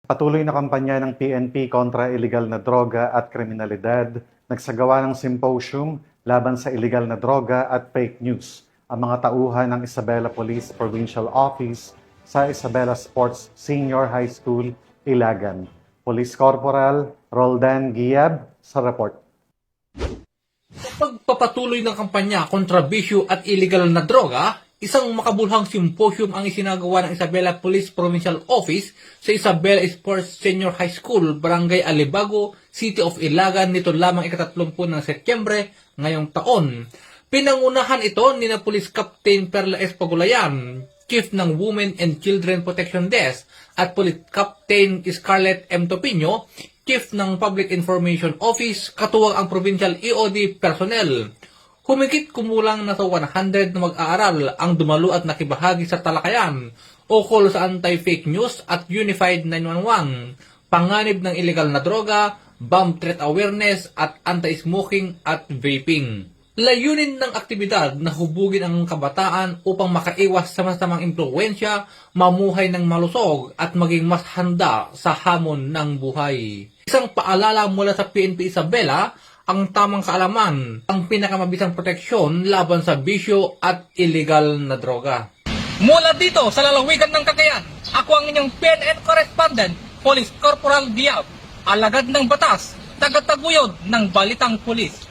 Patuloy na kampanya ng PNP kontra iligal na droga at kriminalidad, nagsagawa ng symposium laban sa iligal na droga at fake news ang mga tauhan ng Isabela Police Provincial Office sa Isabela Sports Senior High School, Ilagan. Police Corporal Roldan Giab sa report. Pagpapatuloy ng kampanya kontra bisyo at illegal na droga, isang makabuluhang symposium ang isinagawa ng Isabela Police Provincial Office sa Isabela Sports Senior High School, Barangay Alibago, City of Ilagan nito lamang ika-30 ng Setyembre ngayong taon. Pinangunahan ito ni na Police Captain Perla S. Pagulayan, Chief ng Women and Children Protection Desk, at Police Captain Scarlett M. Topino, Chief ng Public Information Office, katuwang ang Provincial EOD personnel. Humigit kumulang na sa 100 na mag-aaral ang dumalo at nakibahagi sa talakayan ukol sa anti-fake news at Unified 911, panganib ng illegal na droga, bomb threat awareness at anti-smoking at vaping. Layunin ng aktibidad na hubugin ang kabataan upang makaiwas sa masamang impluwensya, mamuhay ng malusog at maging mas handa sa hamon ng buhay. Isang paalala mula sa PNP Isabela, ang tamang kaalaman, ang pinakamabisang proteksyon laban sa bisyo at illegal na droga. Mula dito sa lalawigan ng Cagayan, ako ang inyong PNN correspondent, Police Corporal Giab, alagad ng batas, tagataguyod ng Balitang Pulis.